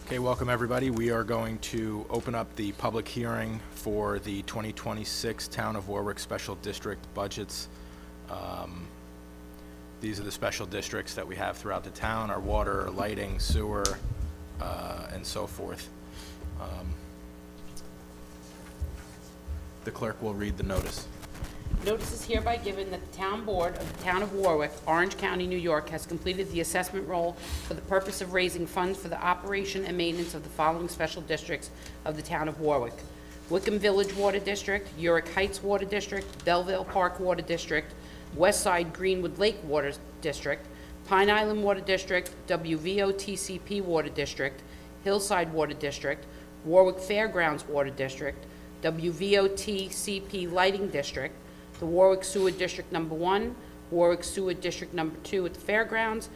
Okay, welcome everybody. We are going to open up the public hearing for the 2026 Town of Warwick Special District budgets. These are the special districts that we have throughout the town, our water, lighting, sewer, and so forth. The clerk will read the notice. Notice is hereby given that the Town Board of the Town of Warwick, Orange County, New York, has completed the assessment roll for the purpose of raising funds for the operation and maintenance of the following special districts of the Town of Warwick: Wickham Village Water District, Uric Heights Water District, Belleville Park Water District, West Side Greenwood Lake Water District, Pine Island Water District, WVOTCP Water District, Hillside Water District, Warwick Fairgrounds Water District, WVOTCP Lighting District, the Warwick Sewer District Number 1, Warwick Sewer District Number 2 at the Fairgrounds,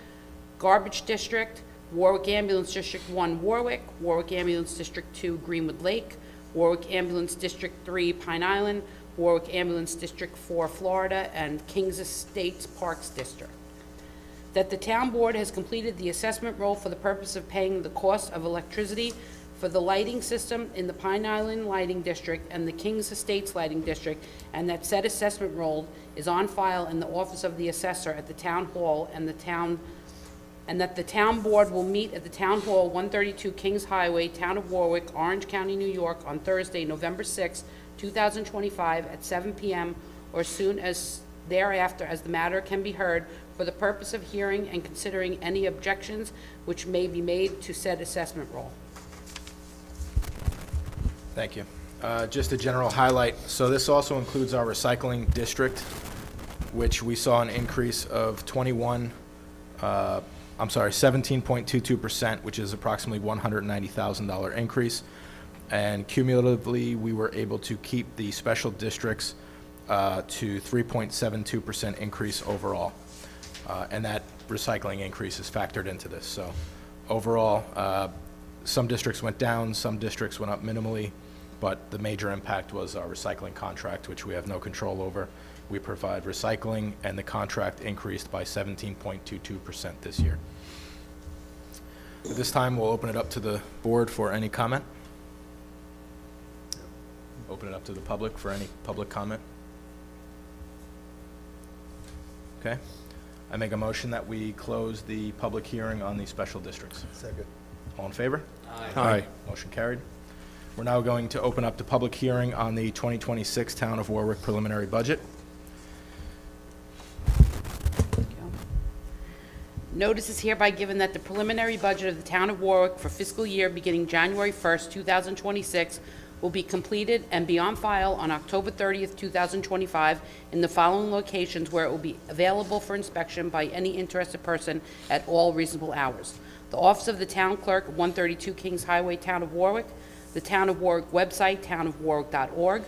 Garbage District, Warwick Ambulance District 1 Warwick, Warwick Ambulance District 2 Greenwood Lake, Warwick Ambulance District 3 Pine Island, Warwick Ambulance District 4 Florida, and Kings Estates Parks District. That the Town Board has completed the assessment roll for the purpose of paying the cost of electricity for the lighting system in the Pine Island Lighting District and the Kings Estates Lighting District, and that said assessment roll is on file in the office of the assessor at the Town Hall, and that the Town Board will meet at the Town Hall, 132 Kings Highway, Town of Warwick, Orange County, New York, on Thursday, November 6, 2025, at 7 p.m. or soon as thereafter as the matter can be heard, for the purpose of hearing and considering any objections which may be made to said assessment roll. Thank you. Just a general highlight. So this also includes our recycling district, which we saw an increase of 17.22%, which is approximately $190,000 increase. And cumulatively, we were able to keep the special districts to 3.72% increase overall. And that recycling increase is factored into this. So overall, some districts went down, some districts went up minimally, but the major impact was our recycling contract, which we have no control over. We provide recycling, and the contract increased by 17.22% this year. At this time, we'll open it up to the board for any comment. Open it up to the public for any public comment. Okay. I make a motion that we close the public hearing on the special districts. Second. All in favor? Aye. Aye. Motion carried. We're now going to open up the public hearing on the 2026 Town of Warwick preliminary budget. Notice is hereby given that the preliminary budget of the Town of Warwick for fiscal year beginning January 1st, 2026 will be completed and be on file on October 30th, 2025 in the following locations where it will be available for inspection by any interested person at all reasonable hours: the Office of the Town Clerk, 132 Kings Highway, Town of Warwick; the Town of Warwick website, townofwarwick.org;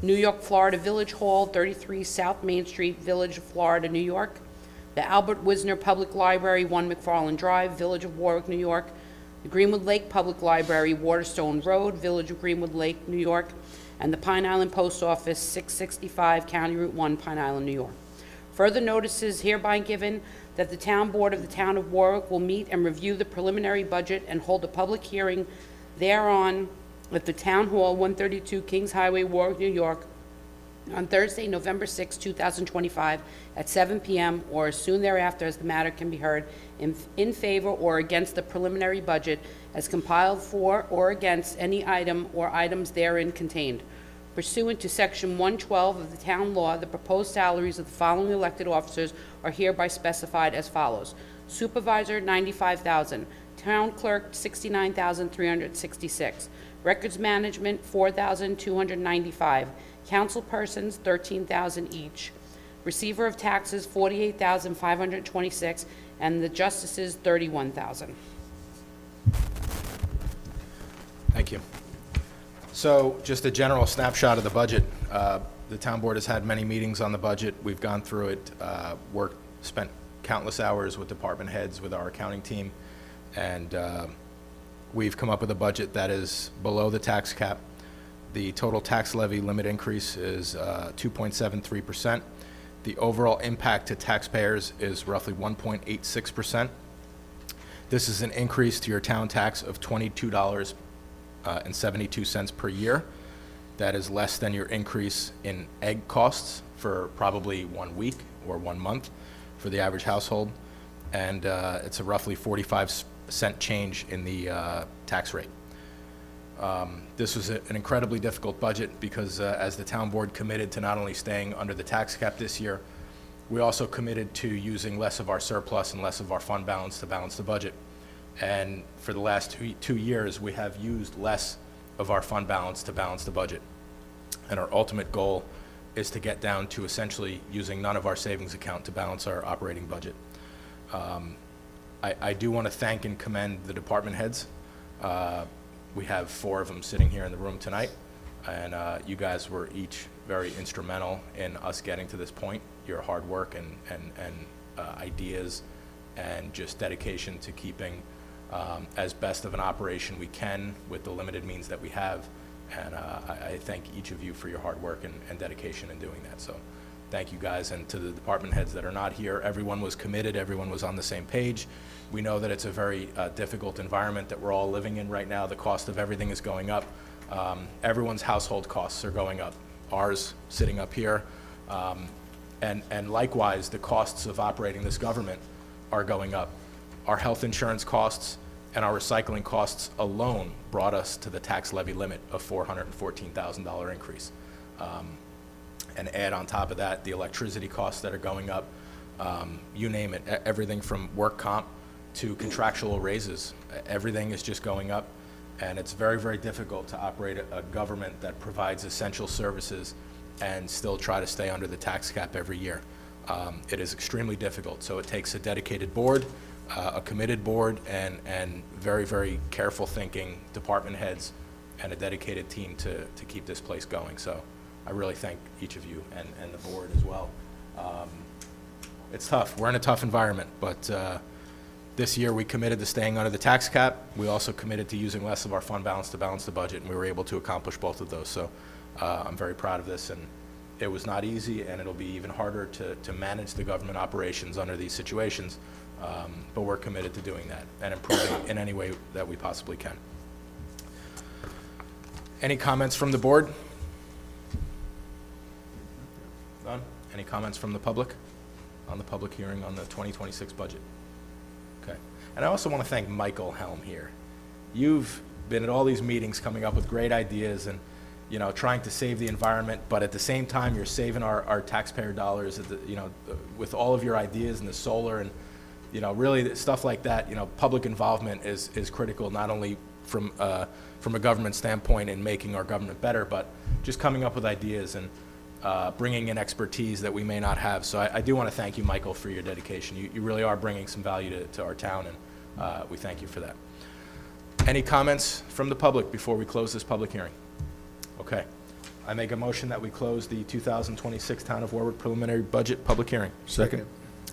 New York, Florida Village Hall, 33 South Main Street, Village of Florida, New York; the Albert Wisner Public Library, 1 McFarland Drive, Village of Warwick, New York; the Greenwood Lake Public Library, Waterstone Road, Village of Greenwood Lake, New York; and the Pine Island Post Office, 665 County Route 1, Pine Island, New York. Further notices hereby given that the Town Board of the Town of Warwick will meet and review the preliminary budget and hold a public hearing thereon at the Town Hall, 132 Kings Highway, Warwick, New York, on Thursday, November 6, 2025, at 7 p.m. or as soon thereafter as the matter can be heard in favor or against the preliminary budget as compiled for or against any item or items therein contained. Pursuant to Section 112 of the Town Law, the proposed salaries of the following elected officers are hereby specified as follows: Supervisor, $95,000; Town Clerk, $69,366; Records Management, $4,295; Council persons, $13,000 each; Receiver of Taxes, $48,526; and the Justices, $31,000. Thank you. So just a general snapshot of the budget. The town board has had many meetings on the budget. We've gone through it, spent countless hours with department heads, with our accounting team, and we've come up with a budget that is below the tax cap. The total tax levy limit increase is 2.73%. The overall impact to taxpayers is roughly 1.86%. This is an increase to your town tax of $22.72 per year. That is less than your increase in egg costs for probably 1 week or 1 month for the average household. And it's a roughly 45-cent change in the tax rate. This was an incredibly difficult budget because as the town board committed to not only staying under the tax cap this year, we also committed to using less of our surplus and less of our fund balance to balance the budget. And for the last 2 years, we have used less of our fund balance to balance the budget. And our ultimate goal is to get down to essentially using none of our savings account to balance our operating budget. I do want to thank and commend the department heads. We have 4 of them sitting here in the room tonight, and you guys were each very instrumental in us getting to this point. Your hard work and ideas and just dedication to keeping as best of an operation we can with the limited means that we have. And I thank each of you for your hard work and dedication in doing that. So thank you guys. And to the department heads that are not here, everyone was committed, everyone was on the same page. We know that it's a very difficult environment that we're all living in right now. The cost of everything is going up. Everyone's household costs are going up. Ours sitting up here. And likewise, the costs of operating this government are going up. Our health insurance costs and our recycling costs alone brought us to the tax levy limit of $414,000 increase. And add on top of that the electricity costs that are going up, you name it, everything from work comp to contractual raises, everything is just going up. And it's very, very difficult to operate a government that provides essential services and still try to stay under the tax cap every year. It is extremely difficult, so it takes a dedicated board, a committed board, and very, very careful thinking department heads and a dedicated team to keep this place going. So I really thank each of you and the board as well. It's tough. We're in a tough environment, but this year we committed to staying under the tax cap. We also committed to using less of our fund balance to balance the budget, and we were able to accomplish both of those. So I'm very proud of this, and it was not easy, and it'll be even harder to manage the government operations under these situations, but we're committed to doing that and improving in any way that we possibly can. Any comments from the board? None? Any comments from the public on the public hearing on the 2026 budget? Okay. And I also want to thank Michael Helm here. You've been at all these meetings coming up with great ideas and, you know, trying to save the environment, but at the same time, you're saving our taxpayer dollars, with all of your ideas and the solar and, really stuff like that. Public involvement is critical, not only from a government standpoint in making our government better, but just coming up with ideas and bringing in expertise that we may not have. So I do want to thank you, Michael, for your dedication. You really are bringing some value to our town, and we thank you for that. Any comments from the public before we close this public hearing? Okay. I make a motion that we close the 2026 Town of Warwick preliminary budget public hearing. Second.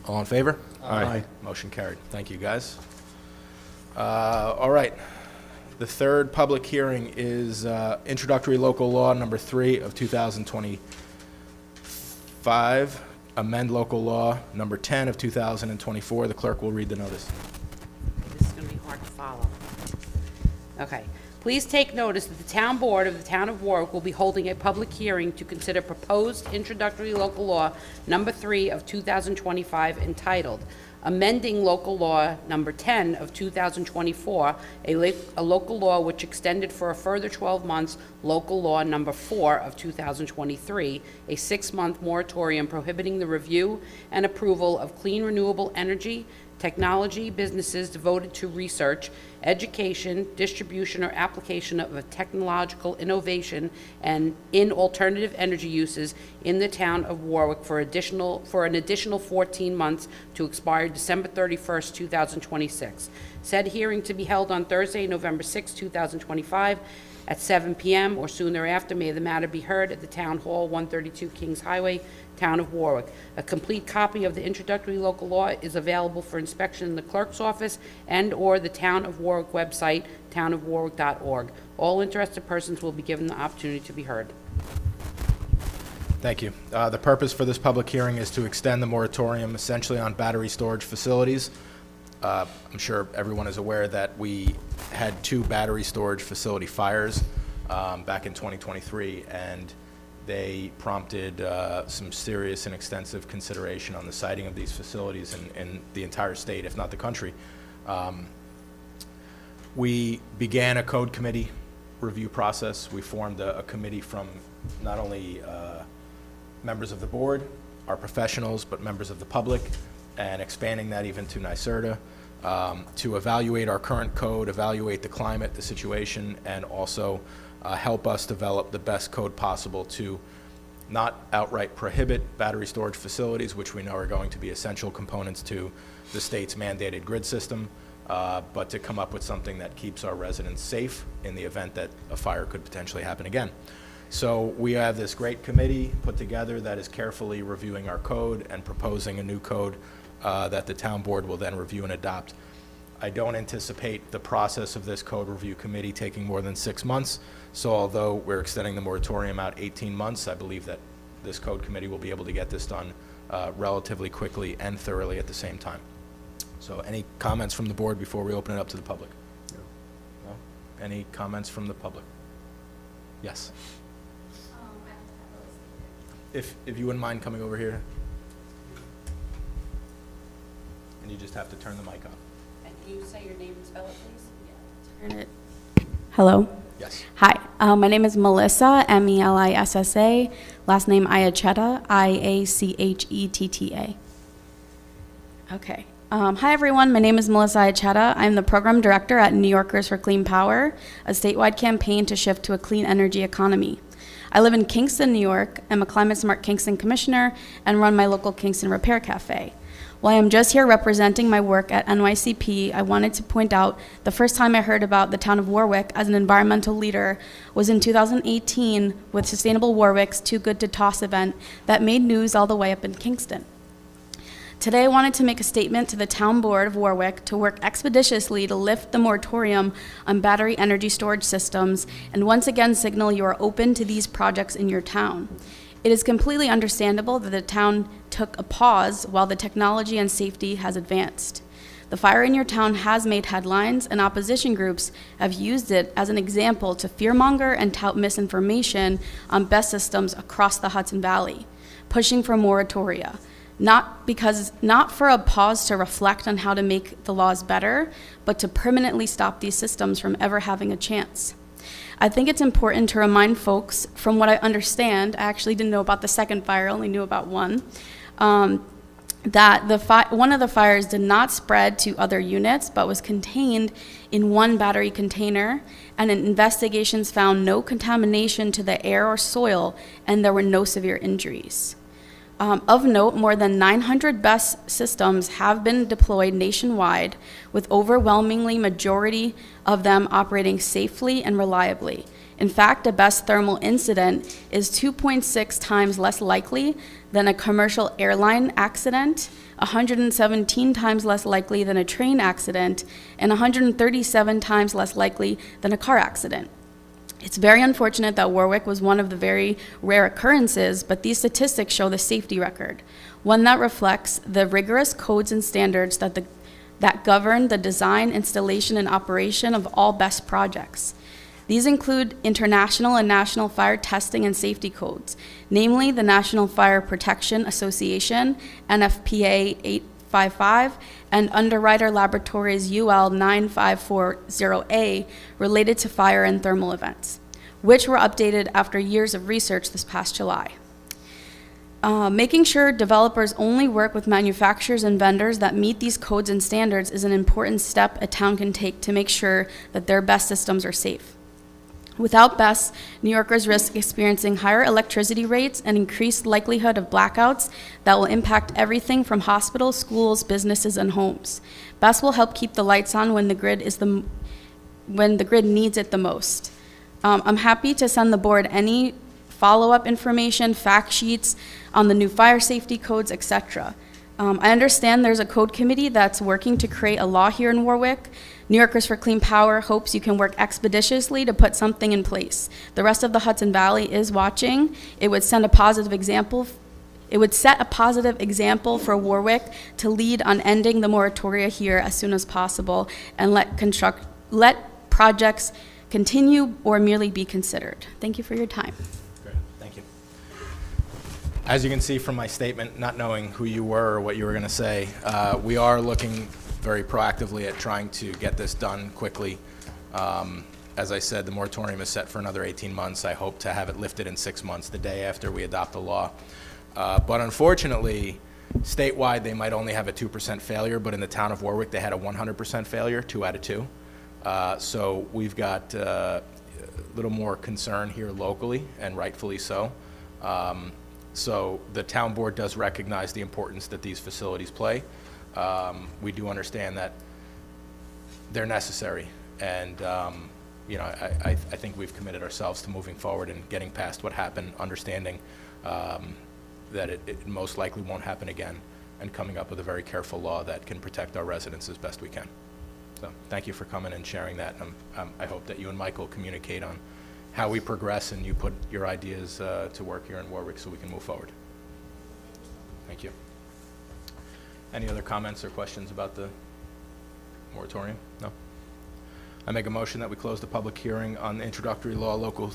All in favor? Aye. Motion carried. Thank you, guys. All right. The third public hearing is introductory local law number 3 of 2025, amend local law number 10 of 2024. The clerk will read the notice. This is going to be hard to follow. Okay. Please take notice that the Town Board of the Town of Warwick will be holding a public hearing to consider proposed introductory local law number 3 of 2025 entitled Amending Local Law Number 10 of 2024, a local law which extended for a further 12 months Local Law Number 4 of 2023, a 6-month moratorium prohibiting the review and approval of clean renewable energy, technology businesses devoted to research, education, distribution, or application of a technological innovation and in alternative energy uses in the town of Warwick for an additional 14 months to expire December 31st, 2026. Said hearing to be held on Thursday, November 6, 2025, at 7 p.m. or soon thereafter. May the matter be heard at the Town Hall, 132 Kings Highway, Town of Warwick. A complete copy of the introductory local law is available for inspection in the clerk's office and/or the Town of Warwick website, townofwarwick.org. All interested persons will be given the opportunity to be heard. Thank you. The purpose for this public hearing is to extend the moratorium essentially on battery storage facilities I'm sure everyone is aware that we had 2 battery storage facility fires back in 2023, and they prompted some serious and extensive consideration on the siting of these facilities in the entire state, if not the country. We began a code committee review process. We formed a committee from not only members of the board, our professionals, but members of the public, and expanding that even to NYSERDA, to evaluate our current code, evaluate the climate, the situation, and also help us develop the best code possible to not outright prohibit battery storage facilities, which we know are going to be essential components to the state's mandated grid system, but to come up with something that keeps our residents safe in the event that a fire could potentially happen again. So we have this great committee put together that is carefully reviewing our code and proposing a new code that the town board will then review and adopt. I don't anticipate the process of this code review committee taking more than 6 months. So although we're extending the moratorium out 18 months, I believe that this code committee will be able to get this done relatively quickly and thoroughly at the same time. So any comments from the board before we open it up to the public? No? Any comments from the public? Yes. If you wouldn't mind coming over here. And you just have to turn the mic on. And can you say your name and spell it, please? Turn it. Hello. Yes. Hi. My name is Melissa, Melissa. Last name Iachetta, Iachetta. Okay. Hi, everyone. My name is Melissa Iachetta. I'm the program director at New Yorkers for Clean Power, a statewide campaign to shift to a clean energy economy. I live in Kingston, New York. I'm a Climate Smart Kingston commissioner and run my local Kingston Repair Cafe. While I'm just here representing my work at NYCP, I wanted to point out the first time I heard about the town of Warwick as an environmental leader was in 2018 with Sustainable Warwick's Too Good to Toss event that made news all the way up in Kingston. Today I wanted to make a statement to the town board of Warwick to work expeditiously to lift the moratorium on battery energy storage systems and once again signal you are open to these projects in your town. It is completely understandable that the town took a pause while the technology and safety has advanced. The fire in your town has made headlines, and opposition groups have used it as an example to fearmonger and tout misinformation on BESS systems across the Hudson Valley, pushing for moratoria. Not for a pause to reflect on how to make the laws better, but to permanently stop these systems from ever having a chance. I think it's important to remind folks, from what I understand, I actually didn't know about the second fire, only knew about one, that one of the fires did not spread to other units, but was contained in one battery container, and investigations found no contamination to the air or soil, and there were no severe injuries. Of note, more than 900 BESS systems have been deployed nationwide, with overwhelmingly majority of them operating safely and reliably. In fact, a BESS thermal incident is 2.6 times less likely than a commercial airline accident, 117 times less likely than a train accident, and 137 times less likely than a car accident. It's very unfortunate that Warwick was one of the very rare occurrences, but these statistics show the safety record, one that reflects the rigorous codes and standards that govern the design, installation, and operation of all BESS projects. These include international and national fire testing and safety codes, namely the National Fire Protection Association, NFPA 855, and Underwriter Laboratories UL 9540A related to fire and thermal events, which were updated after years of research this past July. Making sure developers only work with manufacturers and vendors that meet these codes and standards is an important step a town can take to make sure that their BESS systems are safe. Without BESS, New Yorkers risk experiencing higher electricity rates and increased likelihood of blackouts that will impact everything from hospitals, schools, businesses, and homes. BESS will help keep the lights on when the grid needs it the most. I'm happy to send the board any follow-up information, fact sheets on the new fire safety codes, etc. I understand there's a code committee that's working to create a law here in Warwick. New Yorkers for Clean Power hopes you can work expeditiously to put something in place. The rest of the Hudson Valley is watching. It would send a positive example It would set a positive example for Warwick to lead on ending the moratoria here as soon as possible and let projects continue or merely be considered. Thank you for your time. Great, thank you. As you can see from my statement, not knowing who you were or what you were going to say, we are looking very proactively at trying to get this done quickly. As I said, the moratorium is set for another 18 months. I hope to have it lifted in 6 months, the day after we adopt the law. But unfortunately, statewide, they might only have a 2% failure, but in the town of Warwick, they had a 100% failure, 2 out of 2. So we've got a little more concern here locally, and rightfully so. So the town board does recognize the importance that these facilities play. We do understand that they're necessary, and you know, I think we've committed ourselves to moving forward and getting past what happened, understanding that it most likely won't happen again, and coming up with a very careful law that can protect our residents as best we can. So thank you for coming and sharing that. I hope that you and Michael communicate on how we progress and you put your ideas to work here in Warwick so we can move forward. Thank you. Any other comments or questions about the moratorium? No? I make a motion that we close the public hearing on the introductory law, local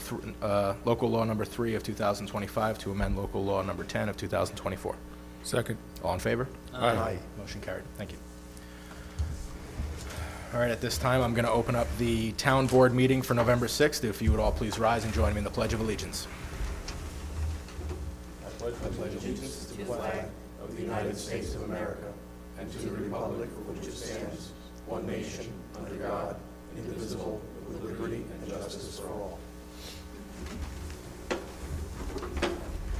law number 3 of 2025 to amend local law number 10 of 2024. Second. All in favor? Aye. Motion carried. Thank you. All right, at this time, I'm going to open up the town board meeting for November 6th. If you would all please rise and join me in the Pledge of Allegiance. I pledge allegiance to the flag of the United States of America and to the republic for which it stands, one nation, under God, indivisible, with liberty and justice for all.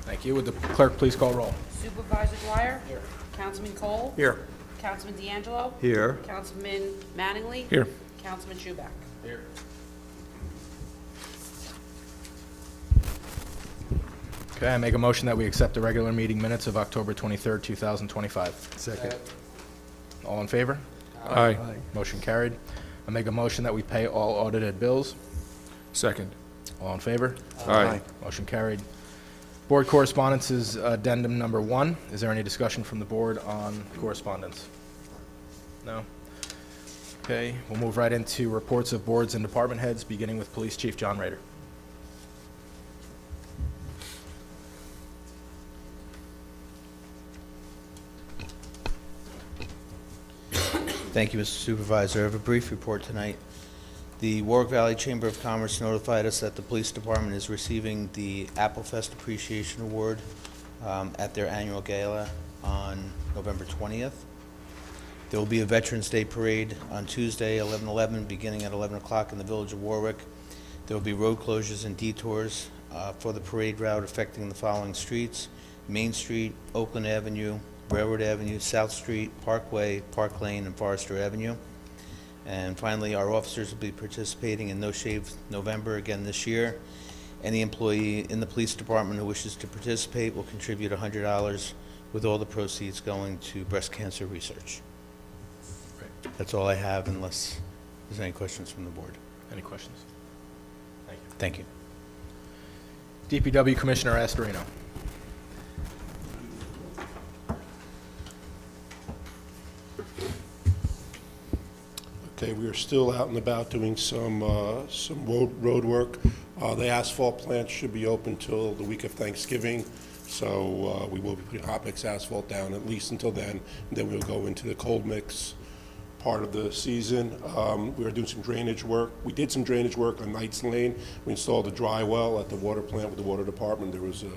Thank you. Would the clerk please call roll? Supervisor Dwyer? Here. Councilman Cole? Here. Councilman D'Angelo? Here. Councilman Mattingly? Here. Councilman Schuback? Here. Okay, I make a motion that we accept the regular meeting minutes of October 23rd, 2025. Second. All in favor? Aye. Motion carried. I make a motion that we pay all audited bills. Second. All in favor? Aye. Motion carried. Board correspondences, addendum number 1. Is there any discussion from the board on correspondence? No? Okay, we'll move right into reports of boards and department heads, beginning with Police Chief John Rader. Thank you, Mr. Supervisor. I have a brief report tonight. The Warwick Valley Chamber of Commerce notified us that the police department is receiving the Applefest Appreciation Award at their annual gala on November 20th. There will be a Veterans Day parade on Tuesday, 11/11, beginning at 11 o'clock in the village of Warwick. There will be road closures and detours for the parade route affecting the following streets: Main Street, Oakland Avenue, Railroad Avenue, South Street, Parkway, Park Lane, and Forester Avenue. And finally, our officers will be participating in No Shave November again this year. Any employee in the police department who wishes to participate will contribute $100, with all the proceeds going to breast cancer research. Great. That's all I have, unless there's any questions from the board. Any questions? Thank you. Thank you. DPW Commissioner Astorino. Okay, we are still out and about doing some road work. The asphalt plant should be open till the week of Thanksgiving, so we will be putting hot mix asphalt down at least until then, and then we'll go into the cold mix part of the season. We are doing some drainage work. We did some drainage work on Knights Lane. We installed a dry well at the water plant with the water department. There was a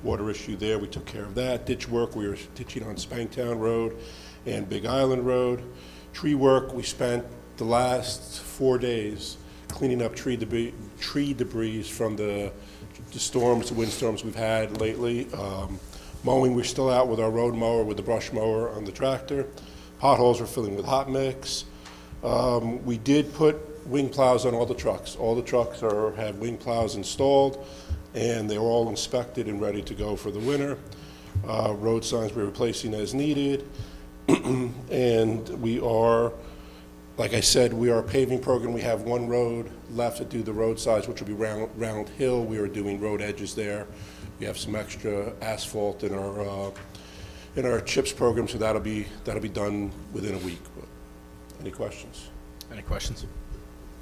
water issue there. We took care of that. Ditch work, we were ditching on Spanktown Road and Big Island Road. Tree work, we spent the last 4 days cleaning up tree debris from the storms, the windstorms we've had lately. Mowing, we're still out with our road mower, with the brush mower on the tractor. Potholes we're filling with hot mix. We did put wing plows on all the trucks. All the trucks have wing plows installed, and they were all inspected and ready to go for the winter. Road signs we're replacing as needed. And we are, like I said, we are a paving program. We have one road left to do the road sides, which will be Round Hill. We are doing road edges there. We have some extra asphalt in our CHIPS program, so that'll be done within a week. But any questions? Any questions?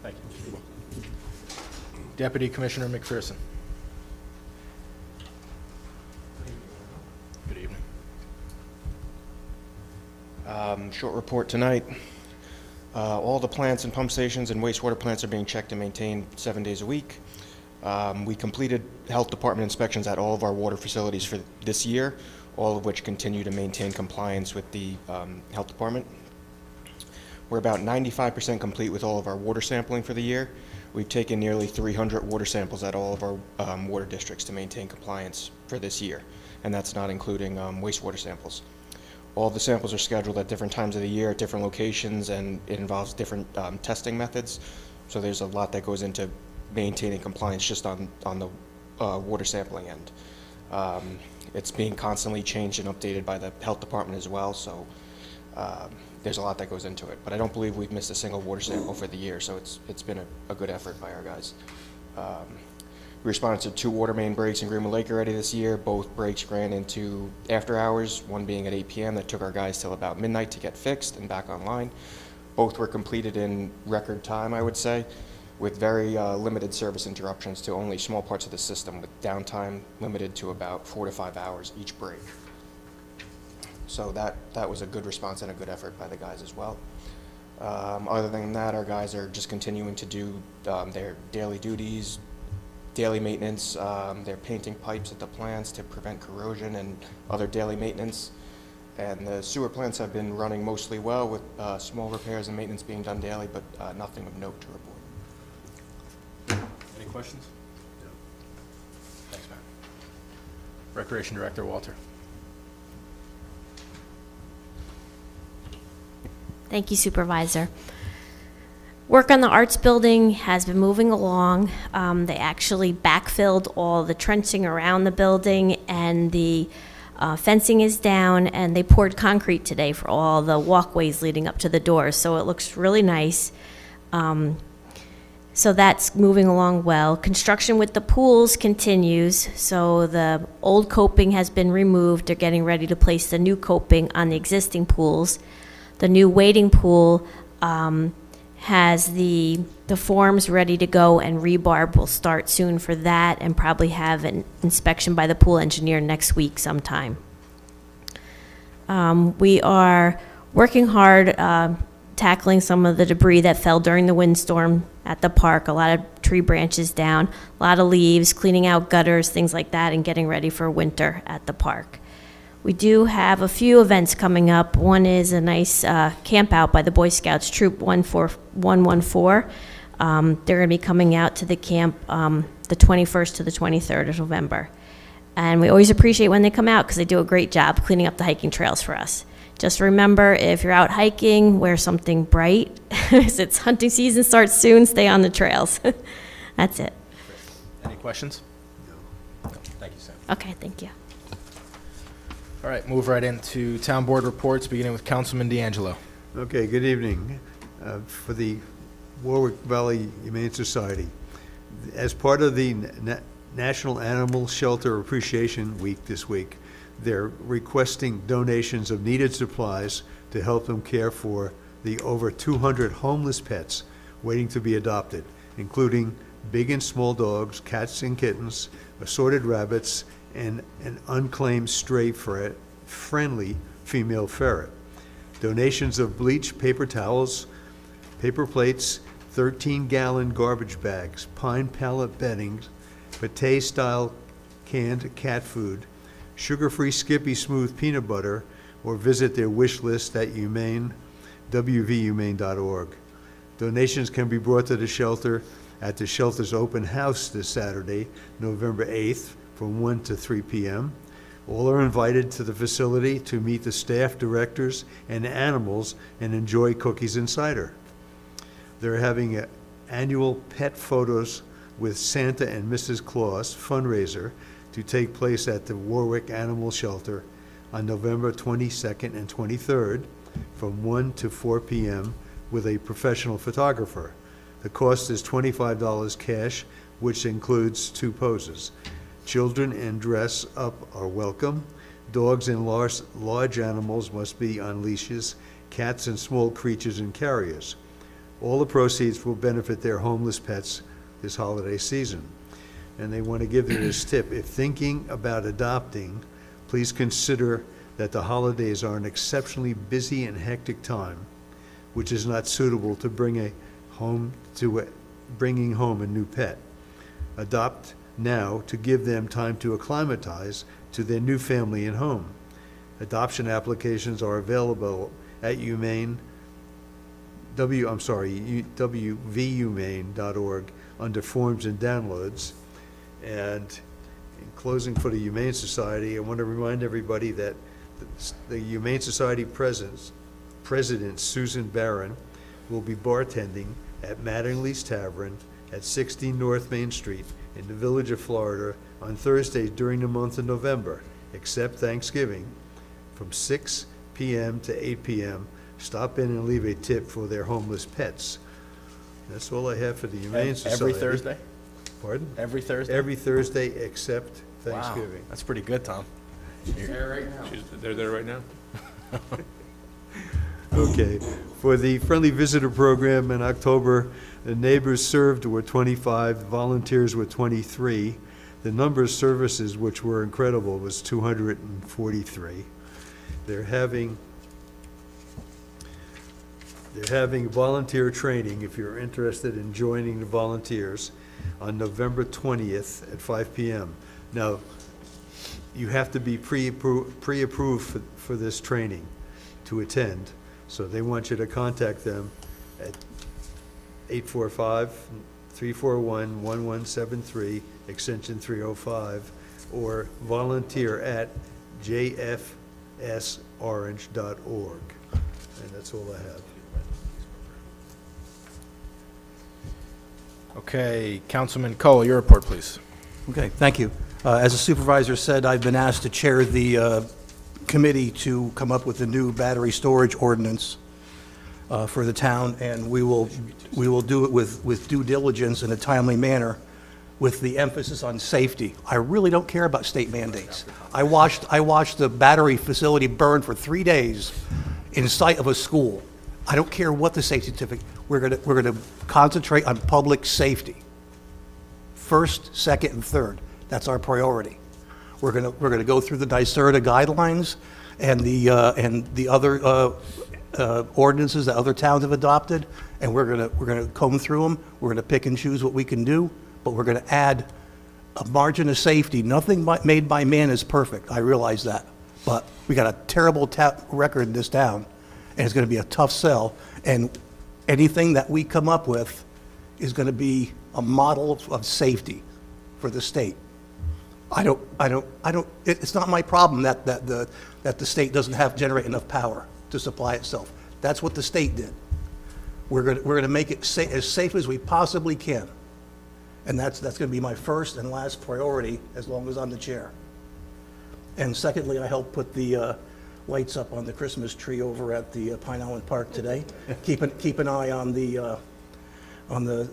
Thank you. Deputy Commissioner McPherson. Good evening. Short report tonight. All the plants and pump stations and wastewater plants are being checked and maintained 7 days a week. We completed health department inspections at all of our water facilities for this year, all of which continue to maintain compliance with the health department. We're about 95% complete with all of our water sampling for the year. We've taken nearly 300 water samples at all of our water districts to maintain compliance for this year, and that's not including wastewater samples. All the samples are scheduled at different times of the year, at different locations, and it involves different testing methods. So there's a lot that goes into maintaining compliance just on the water sampling end. It's being constantly changed and updated by the health department as well, so there's a lot that goes into it. But I don't believe we've missed a single water sample for the year, so it's been a good effort by our guys. We responded to 2 water main breaks in Greenwood Lake already this year. Both breaks ran into after hours, one being at 8 p.m. that took our guys till about midnight to get fixed and back online. Both were completed in record time, I would say, with very limited service interruptions to only small parts of the system, with downtime limited to about 4 to 5 hours each break. So that was a good response and a good effort by the guys as well. Other than that, our guys are just continuing to do their daily duties, daily maintenance. They're painting pipes at the plants to prevent corrosion and other daily maintenance. And the sewer plants have been running mostly well, with small repairs and maintenance being done daily, but nothing of note to report. Any questions? No. Thanks, Matt. Recreation Director Walter. Thank you, Supervisor. Work on the arts building has been moving along. They actually backfilled all the trenching around the building, and the fencing is down, and they poured concrete today for all the walkways leading up to the doors, so it looks really nice. So that's moving along well. Construction with the pools continues, so the old coping has been removed. They're getting ready to place the new coping on the existing pools. The new wading pool has the forms ready to go, and rebarb will start soon for that, and probably have an inspection by the pool engineer next week sometime. We are working hard tackling some of the debris that fell during the windstorm at the park. A lot of tree branches down, a lot of leaves, cleaning out gutters, things like that, and getting ready for winter at the park. We do have a few events coming up. One is a nice camp out by the Boy Scouts Troop 114. They're going to be coming out to the camp the 21st to the 23rd of November. And we always appreciate when they come out, because they do a great job cleaning up the hiking trails for us. Just remember, if you're out hiking, wear something bright. It's hunting season starts soon, stay on the trails. That's it. Any questions? No. Thank you, Sam. Okay, thank you. All right, move right into town board reports, beginning with Councilman D'Angelo. Okay, good evening. For the Warwick Valley Humane Society, as part of the National Animal Shelter Appreciation Week this week, they're requesting donations of needed supplies to help them care for the over 200 homeless pets waiting to be adopted, including big and small dogs, cats and kittens, assorted rabbits, and an unclaimed stray friendly female ferret. Donations of bleach, paper towels, paper plates, 13-gallon garbage bags, pine pallet bedding, pate-style canned cat food, sugar-free Skippy Smooth peanut butter, or visit their wish list at wvhumane.org. Donations can be brought to the shelter at the shelter's open house this Saturday, November 8th, from 1 to 3 p.m. All are invited to the facility to meet the staff, directors, and animals and enjoy cookies and cider. They're having an annual pet photos with Santa and Mrs. Claus fundraiser to take place at the Warwick Animal Shelter on November 22nd and 23rd from 1 to 4 p.m. with a professional photographer. The cost is $25 cash, which includes 2 poses. Children and dress up are welcome. Dogs and large animals must be on leashes, cats and small creatures in carriers. All the proceeds will benefit their homeless pets this holiday season. And they want to give you this tip: if thinking about adopting, please consider that the holidays are an exceptionally busy and hectic time, which is not suitable to bringing home a new pet. Adopt now to give them time to acclimatize to their new family and home. Adoption applications are available at wvhumane.org under Forms and Downloads. And in closing, for the Humane Society, I want to remind everybody that the Humane Society President Susan Barron will be bartending at Mattingly's Tavern at 60 North Main Street in the Village of Florida on Thursdays during the month of November, except Thanksgiving, from 6 p.m. to 8 p.m. Stop in and leave a tip for their homeless pets. That's all I have for the Humane Society. Every Thursday? Pardon? Every Thursday? Every Thursday except Thanksgiving. Wow, that's pretty good, Tom. They're there right now. Okay. For the Friendly Visitor Program in October, the neighbors served were 25, volunteers were 23. The number of services, which were incredible, was 243. They're having volunteer training, if you're interested in joining the volunteers, on November 20th at 5 p.m. Now, you have to be pre-approved for this training to attend, so they want you to contact them at 845-341-1173, extension 305, or volunteer at jfsorange.org. And that's all I have. Okay, Councilman Cole, your report, please. Okay, thank you. As the supervisor said, I've been asked to chair the committee to come up with a new battery storage ordinance for the town, and we will do it with due diligence in a timely manner, with the emphasis on safety. I really don't care about state mandates. I watched the battery facility burn for 3 days in sight of a school. I don't care what the safety certificate. We're gonna concentrate on public safety. First, second, and third. That's our priority. We're gonna go through the NYSERDA guidelines and the other ordinances that other towns have adopted, and we're gonna comb through them. We're gonna pick and choose what we can do, but we're gonna add a margin of safety. Nothing made by man is perfect. I realize that, but we got a terrible record in this town, and it's gonna be a tough sell. And anything that we come up with is gonna be a model of safety for the state. It's not my problem that the state doesn't generate enough power to supply itself. That's what the state did. We're gonna make it as safe as we possibly can. And that's gonna be my first and last priority as long as I'm the chair. And secondly, I helped put the lights up on the Christmas tree over at the Pine Island Park today. Keep an eye on the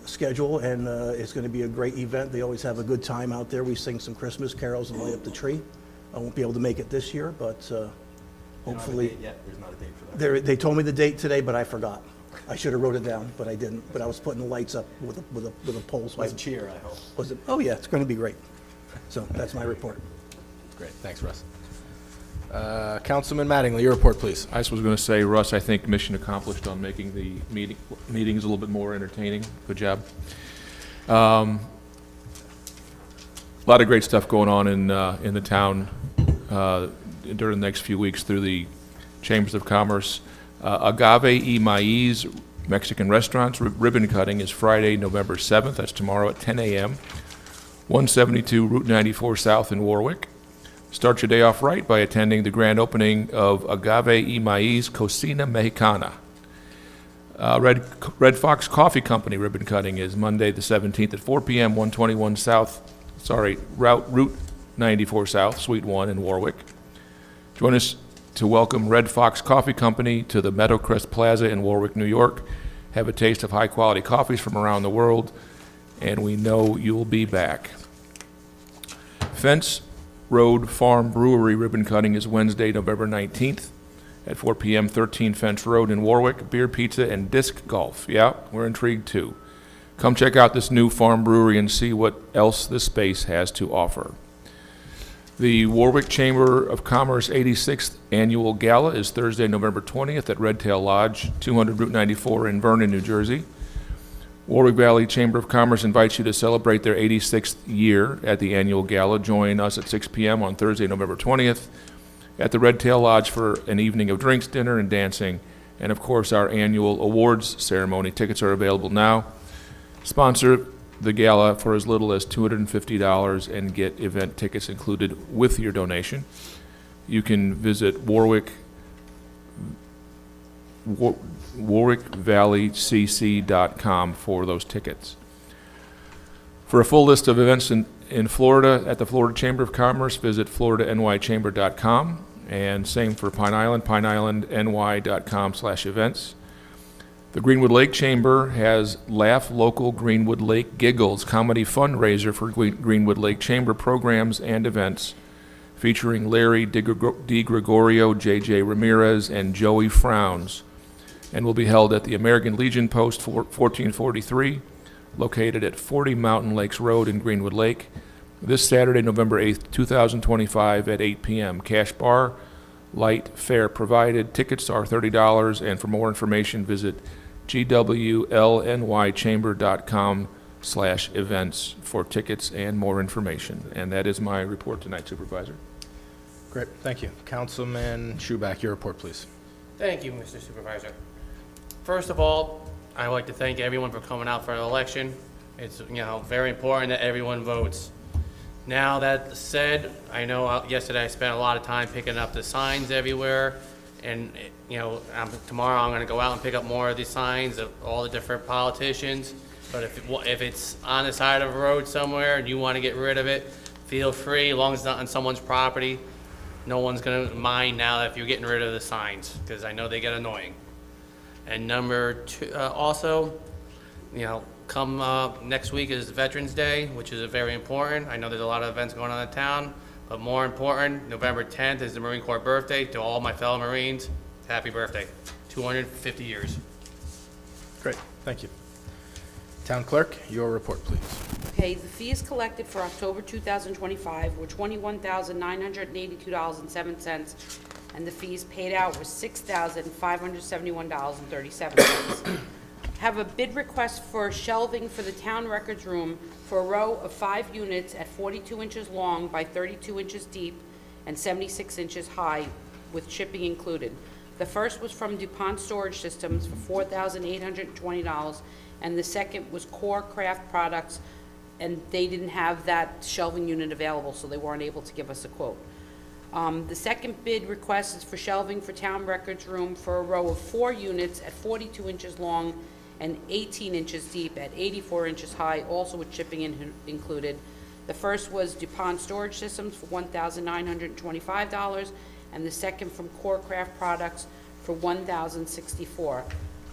schedule, and it's going to be a great event. They always have a good time out there. We sing some Christmas carols and light up the tree. I won't be able to make it this year, but hopefully. There's not a date for that. They told me the date today, but I forgot. I should have wrote it down, but I didn't. But I was putting the lights up with a pole. So cheer, I hope. Was it? Oh yeah, it's going to be great. So that's my report. Great, thanks, Russ. Councilman Mattingly, your report, please. I just was going to say, Russ, I think mission accomplished on making the meetings a little bit more entertaining. Good job. A lot of great stuff going on in the town during the next few weeks through the Chambers of Commerce. Agave y Maíz Mexican Restaurants ribbon cutting is Friday, November 7th. That's tomorrow at 10 a.m. 172 Route 94 South in Warwick. Start your day off right by attending the grand opening of Agave y Maíz Cocina Mexicana. Red Fox Coffee Company ribbon cutting is Monday the 17th at 4 p.m. 121 Route 94 South, Suite 1 in Warwick. Join us to welcome Red Fox Coffee Company to the Meadowcrest Plaza in Warwick, New York. Have a taste of high-quality coffees from around the world, and we know you'll be back. Fence Road Farm Brewery ribbon cutting is Wednesday, November 19th at 4 p.m., 13 Fence Road in Warwick. Beer, pizza, and disc golf. Yeah, we're intrigued too. Come check out this new farm brewery and see what else this space has to offer. The Warwick Chamber of Commerce 86th Annual Gala is Thursday, November 20th at Red Tail Lodge, 200 Route 94 in Vernon, New Jersey. Warwick Valley Chamber of Commerce invites you to celebrate their 86th year at the annual gala. Join us at 6 p.m. on Thursday, November 20th at the Red Tail Lodge for an evening of drinks, dinner, and dancing, and of course our annual awards ceremony. Tickets are available now. Sponsor the gala for as little as $250 and get event tickets included with your donation. You can visit warwickvalleycc.com for those tickets. For a full list of events in Florida at the Florida Chamber of Commerce, visit floridanychamber.com, and same for Pine Island, pineislandny.com/events. The Greenwood Lake Chamber has Laugh Local Greenwood Lake Giggles comedy fundraiser for Greenwood Lake Chamber programs and events, featuring Larry DiGregorio, J.J. Ramirez, and Joey Frowns, and will be held at the American Legion Post 1443, located at 40 Mountain Lakes Road in Greenwood Lake, this Saturday, November 8th, 2025 at 8 p.m. Cash bar, light fare provided. Tickets are $30, and for more information, visit gwlnychamber.com/events for tickets and more information. And that is my report tonight, Supervisor. Great, thank you. Councilman Schuback, your report, please. Thank you, Mr. Supervisor. First of all, I'd like to thank everyone for coming out for an election. It's, very important that everyone votes. Now that said, I know yesterday I spent a lot of time picking up the signs everywhere, and tomorrow I'm going to go out and pick up more of these signs of all the different politicians. But if it's on the side of a road somewhere and you want to get rid of it, feel free, as long as it's not on someone's property. No one's going to mind now if you're getting rid of the signs, because I know they get annoying. And number two, also, come next week is Veterans Day, which is very important. I know there's a lot of events going on in town, but more important, November 10th is the Marine Corps birthday. To all my fellow Marines, happy birthday. 250 years. Great, thank you. Town Clerk, your report, please. Okay, the fees collected for October 2025 were $21,982.07, and the fees paid out were $6,571.37. Have a bid request for shelving for the town records room for a row of 5 units at 42 inches long by 32 inches deep and 76 inches high, with shipping included. The first was from DuPont Storage Systems for $4,820, and the second was Core Craft Products, and they didn't have that shelving unit available, so they weren't able to give us a quote. The second bid request is for shelving for town records room for a row of 4 units at 42 inches long and 18 inches deep at 84 inches high, also with shipping included. The first was DuPont Storage Systems for $1,925, and the second from Core Craft Products for $1,064.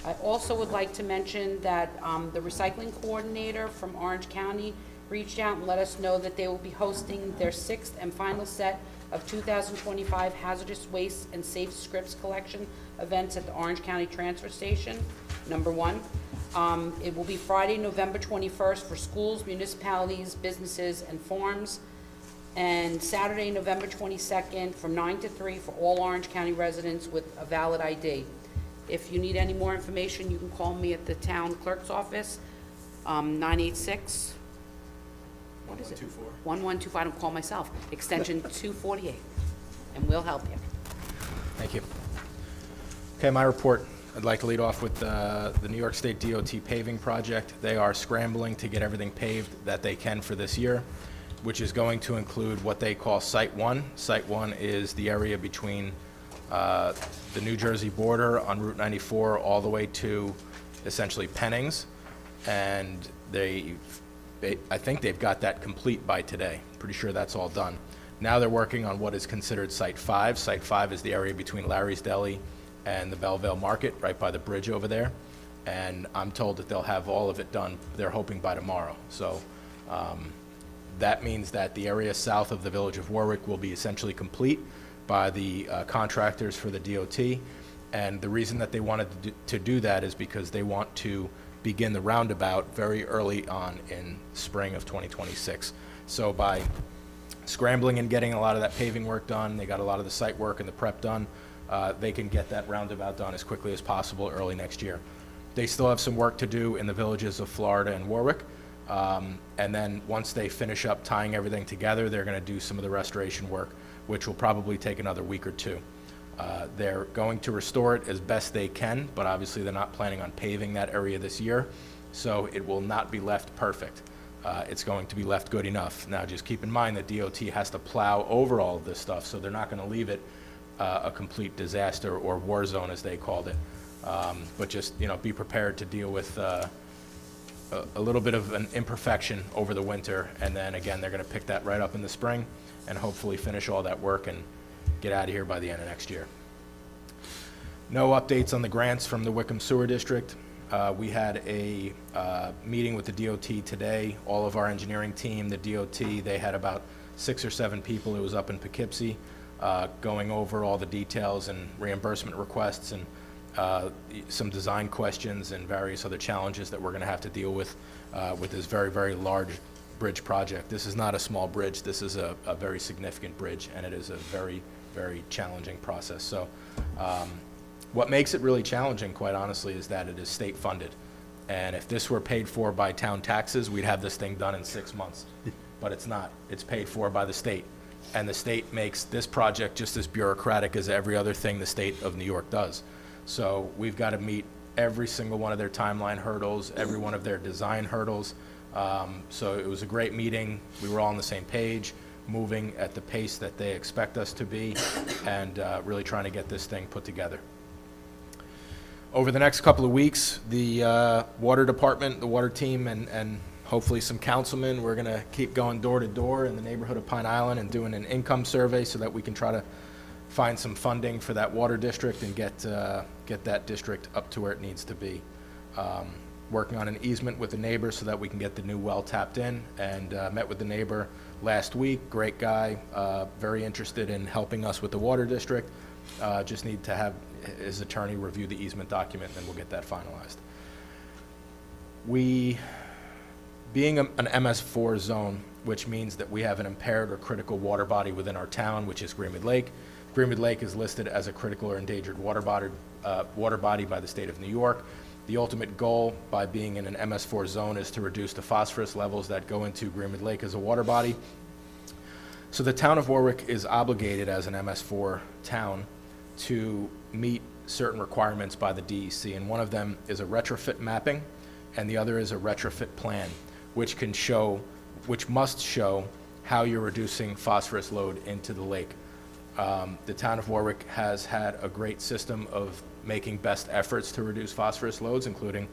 I also would like to mention that the recycling coordinator from Orange County reached out and let us know that they will be hosting their 6th and final set of 2025 hazardous waste and safe scripts collection events at the Orange County Transfer Station, number 1. It will be Friday, November 21st for schools, municipalities, businesses, and farms, and Saturday, November 22nd from 9 to 3 for all Orange County residents with a valid ID. If you need any more information, you can call me at the town clerk's office, 986, what is it? 1124. I don't call myself, extension 248, and we'll help you. Thank you. Okay, my report. I'd like to lead off with the New York State DOT paving project. They are scrambling to get everything paved that they can for this year, which is going to include what they call Site 1. Site 1 is the area between the New Jersey border on Route 94 all the way to essentially Pennings, and I think they've got that complete by today. Pretty sure that's all done. Now they're working on what is considered Site 5. Site 5 is the area between Larry's Deli and the Belleville Market, right by the bridge over there, and I'm told that they'll have all of it done, they're hoping by tomorrow. So That means that the area south of the village of Warwick will be essentially complete by the contractors for the DOT. And the reason that they wanted to do that is because they want to begin the roundabout very early on in spring of 2026. So by scrambling and getting a lot of that paving work done, they got a lot of the site work and the prep done, they can get that roundabout done as quickly as possible early next year. They still have some work to do in the villages of Florida and Warwick. And then once they finish up tying everything together, they're going to do some of the restoration work, which will probably take another week or two. They're going to restore it as best they can, but obviously they're not planning on paving that area this year, so it will not be left perfect. It's going to be left good enough. Now, just keep in mind that DOT has to plow over all of this stuff, so they're not going to leave it a complete disaster or war zone, as they called it. But just, be prepared to deal with a little bit of an imperfection over the winter, and then again, they're going to pick that right up in the spring and hopefully finish all that work and get out of here by the end of next year. No updates on the grants from the Wickham Sewer District. We had a meeting with the DOT today. All of our engineering team, the DOT, they had about 6 or 7 people. It was up in Poughkeepsie, going over all the details and reimbursement requests and some design questions and various other challenges that we're going to have to deal with this very, very large bridge project. This is not a small bridge. This is a very significant bridge, and it is a very, very challenging process. So what makes it really challenging, quite honestly, is that it is state funded. And if this were paid for by town taxes, we'd have this thing done in 6 months. But it's not. It's paid for by the state. And the state makes this project just as bureaucratic as every other thing the state of New York does. So we've got to meet every single one of their timeline hurdles, every one of their design hurdles. So it was a great meeting. We were all on the same page, moving at the pace that they expect us to be, and really trying to get this thing put together. Over the next couple of weeks, the water department, the water team, and hopefully some councilmen, we're going to keep going door to door in the neighborhood of Pine Island and doing an income survey so that we can try to find some funding for that water district and get that district up to where it needs to be. Working on an easement with the neighbor so that we can get the new well tapped in, and met with the neighbor last week. Great guy, very interested in helping us with the water district. Just need to have his attorney review the easement document, and we'll get that finalized. Being an MS4 zone, which means that we have an impaired or critical water body within our town, which is Greenwood Lake. Greenwood Lake is listed as a critical or endangered water body by the state of New York. The ultimate goal by being in an MS4 zone is to reduce the phosphorus levels that go into Greenwood Lake as a water body. So the town of Warwick is obligated as an MS4 town to meet certain requirements by the DEC, and one of them is a retrofit mapping, and the other is a retrofit plan, which must show how you're reducing phosphorus load into the lake. The town of Warwick has had a great system of making best efforts to reduce phosphorus loads, including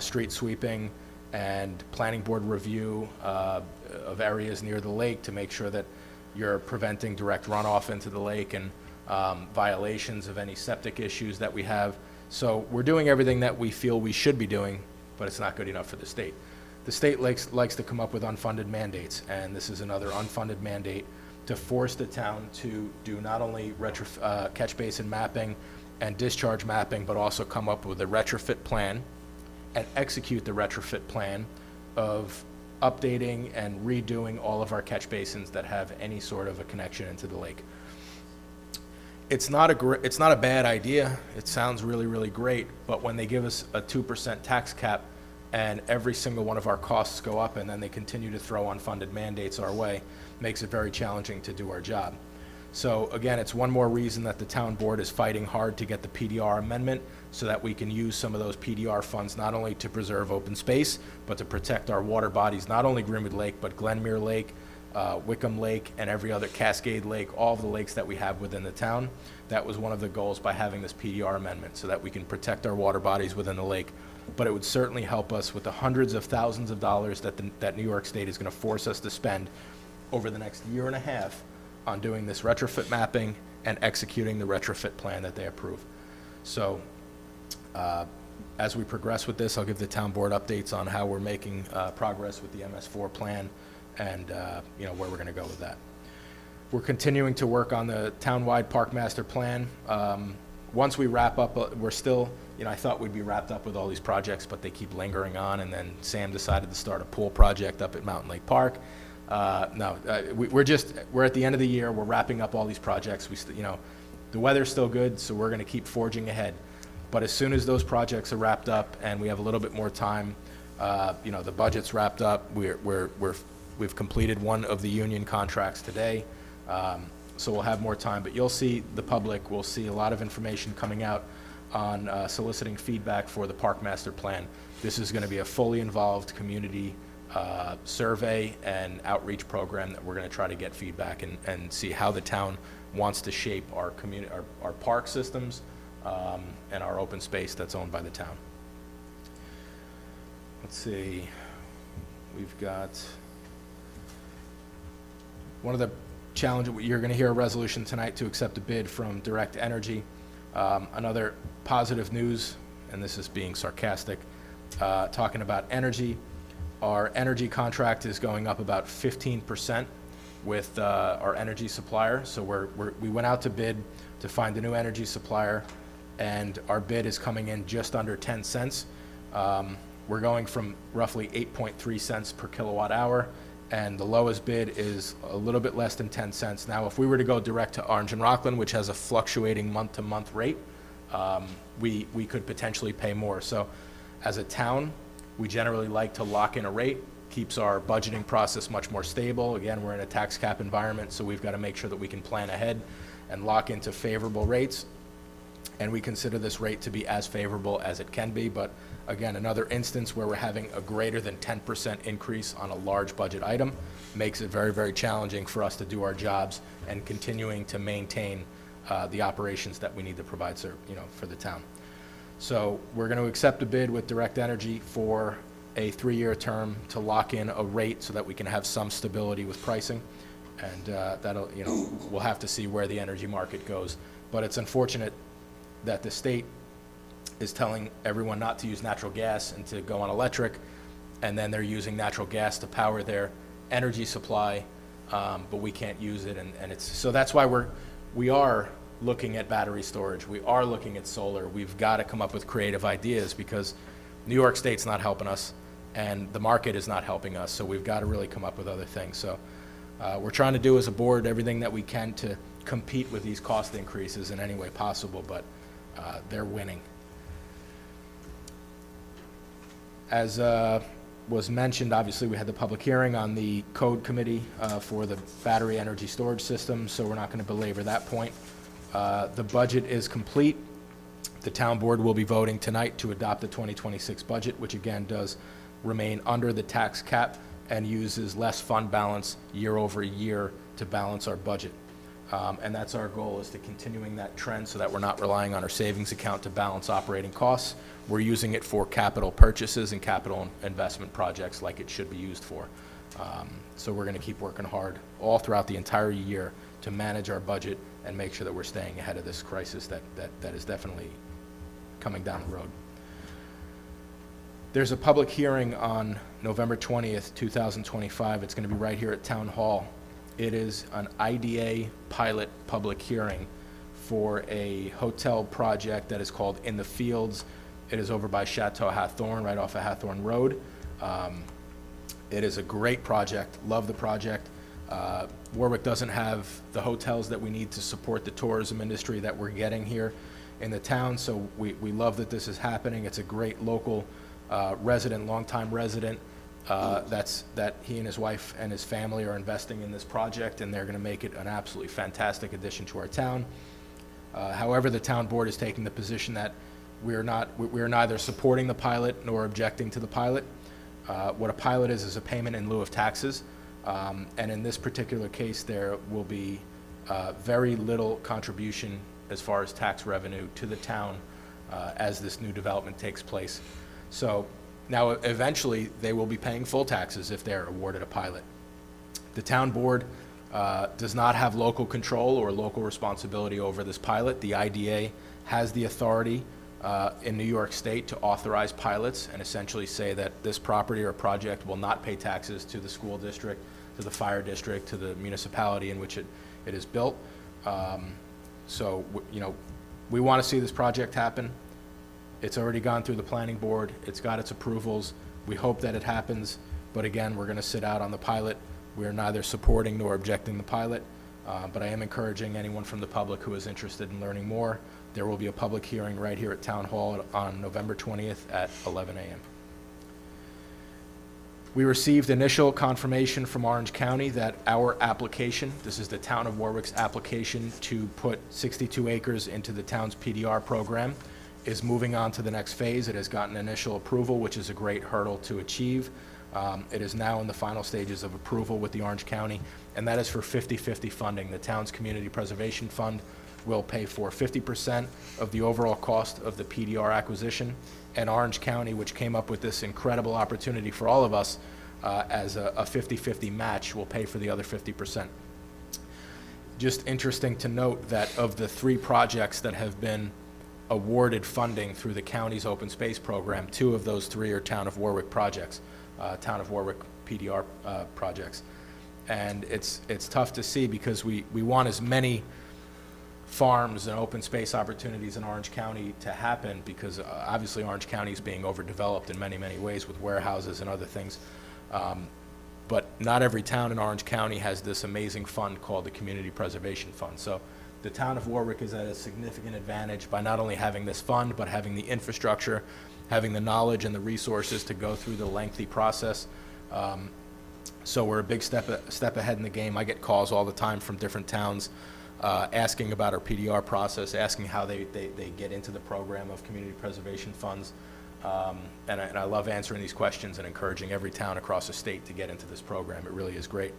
street sweeping and planning board review of areas near the lake to make sure that you're preventing direct runoff into the lake and violations of any septic issues that we have. So we're doing everything that we feel we should be doing, but it's not good enough for the state. The state likes to come up with unfunded mandates, and this is another unfunded mandate to force the town to do not only catch basin mapping and discharge mapping, but also come up with a retrofit plan and execute the retrofit plan of updating and redoing all of our catch basins that have any sort of a connection into the lake. It's not a bad idea. It sounds really, really great, but when they give us a 2% tax cap and every single one of our costs go up, and then they continue to throw unfunded mandates our way, makes it very challenging to do our job. So again, it's one more reason that the town board is fighting hard to get the PDR amendment so that we can use some of those PDR funds not only to preserve open space, but to protect our water bodies, not only Greenwood Lake, but Glenmere Lake, Wickham Lake, and every other Cascade Lake, all of the lakes that we have within the town. That was one of the goals by having this PDR amendment, so that we can protect our water bodies within the lake. But it would certainly help us with the hundreds of thousands of dollars that New York State is going to force us to spend over the next year and a half on doing this retrofit mapping and executing the retrofit plan that they approve. So as we progress with this, I'll give the town board updates on how we're making progress with the MS4 plan and, where we're going to go with that. We're continuing to work on the townwide park master plan. Once we wrap up, we're still, I thought we'd be wrapped up with all these projects, but they keep lingering on, and then Sam decided to start a pool project up at Mountain Lake Park. We're at the end of the year, we're wrapping up all these projects. The weather's still good, so we're gonna keep forging ahead. But as soon as those projects are wrapped up and we have a little bit more time, the budget's wrapped up, we've completed one of the union contracts today. So we'll have more time, but you'll see, the public will see a lot of information coming out on soliciting feedback for the Park Master Plan. This is going to be a fully involved community survey and outreach program that we're going to try to get feedback and see how the town wants to shape our our park systems and our open space that's owned by the town. Let's see, we've got one of the challenge. You're going to hear a resolution tonight to accept a bid from Direct Energy. Another positive news, and this is being sarcastic, talking about energy. Our energy contract is going up about 15% with our energy supplier. So we went out to bid to find a new energy supplier, and our bid is coming in just under 10 cents. We're going from roughly 8.3 cents per kilowatt hour, and the lowest bid is a little bit less than 10 cents. Now, if we were to go direct to Orange and Rockland, which has a fluctuating month-to-month rate, we could potentially pay more. So as a town, we generally like to lock in a rate, keeps our budgeting process much more stable. Again, we're in a tax cap environment, so we've got to make sure that we can plan ahead and lock into favorable rates. And we consider this rate to be as favorable as it can be. But again, another instance where we're having a greater than 10% increase on a large budget item makes it very, very challenging for us to do our jobs and continuing to maintain the operations that we need to provide for the town. So we're going to accept a bid with Direct Energy for a 3-year term to lock in a rate so that we can have some stability with pricing. And that'll, we'll have to see where the energy market goes. But it's unfortunate that the state is telling everyone not to use natural gas and to go on electric, and then they're using natural gas to power their energy supply, but we can't use it, and it's so that's why we are looking at battery storage. We are looking at solar. We've got to come up with creative ideas because New York State's not helping us, and the market is not helping us. So we've got to really come up with other things. So we're trying to do as a board everything that we can to compete with these cost increases in any way possible, but they're winning. As was mentioned, obviously we had the public hearing on the code committee for the battery energy storage system, so we're not going to belabor that point. The budget is complete. The town board will be voting tonight to adopt the 2026 budget, which again does remain under the tax cap and uses less fund balance year over year to balance our budget. And that's our goal, is to continuing that trend so that we're not relying on our savings account to balance operating costs. We're using it for capital purchases and capital investment projects like it should be used for. So we're going to keep working hard all throughout the entire year to manage our budget and make sure that we're staying ahead of this crisis that is definitely coming down the road. There's a public hearing on November 20th, 2025. It's going to be right here at Town Hall. It is an IDA pilot public hearing for a hotel project that is called In the Fields. It is over by Chateau Hathorn, right off of Hathorn Road. It is a great project. Love the project. Warwick doesn't have the hotels that we need to support the tourism industry that we're getting here in the town, so we love that this is happening. It's a great local resident, longtime resident, that he and his wife and his family are investing in this project, and they're going to make it an absolutely fantastic addition to our town. However, the town board is taking the position that we are neither supporting the pilot nor objecting to the pilot. What a pilot is a payment in lieu of taxes, and in this particular case, there will be very little contribution as far as tax revenue to the town as this new development takes place. So now, eventually, they will be paying full taxes if they're awarded a pilot. The town board does not have local control or local responsibility over this pilot. The IDA has the authority in New York State to authorize pilots and essentially say that this property or project will not pay taxes to the school district, to the fire district, to the municipality in which it is built. We want to see this project happen. It's already gone through the planning board. It's got its approvals. We hope that it happens, but again, we're going to sit out on the pilot. We are neither supporting nor objecting the pilot, but I am encouraging anyone from the public who is interested in learning more. There will be a public hearing right here at Town Hall on November 20th at 11 a.m. We received initial confirmation from Orange County that our application, this is the Town of Warwick's application to put 62 acres into the town's PDR program, is moving on to the next phase. It has gotten initial approval, which is a great hurdle to achieve. It is now in the final stages of approval with the Orange County, and that is for 50-50 funding. The town's Community Preservation Fund will pay for 50% of the overall cost of the PDR acquisition, and Orange County, which came up with this incredible opportunity for all of us as a 50-50 match, will pay for the other 50%. Just interesting to note that of the 3 projects that have been awarded funding through the county's open space program, 2 of those 3 are Town of Warwick projects, Town of Warwick PDR projects. And it's tough to see because we want as many farms and open space opportunities in Orange County to happen because obviously Orange County is being overdeveloped in many, many ways with warehouses and other things. But not every town in Orange County has this amazing fund called the Community Preservation Fund. So the town of Warwick is at a significant advantage by not only having this fund, but having the infrastructure, having the knowledge and the resources to go through the lengthy process. So we're a big step ahead in the game. I get calls all the time from different towns asking about our PDR process, asking how they get into the program of community preservation funds. And I love answering these questions and encouraging every town across the state to get into this program. It really is great.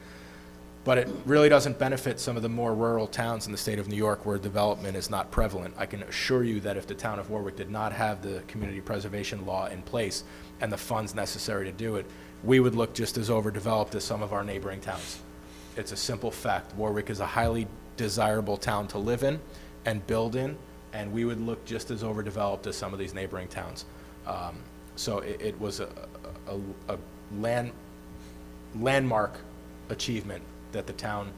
But it really doesn't benefit some of the more rural towns in the state of New York where development is not prevalent. I can assure you that if the town of Warwick did not have the community preservation law in place and the funds necessary to do it, we would look just as overdeveloped as some of our neighboring towns. It's a simple fact. Warwick is a highly desirable town to live in and build in, and we would look just as overdeveloped as some of these neighboring towns. So it was a landmark achievement that the town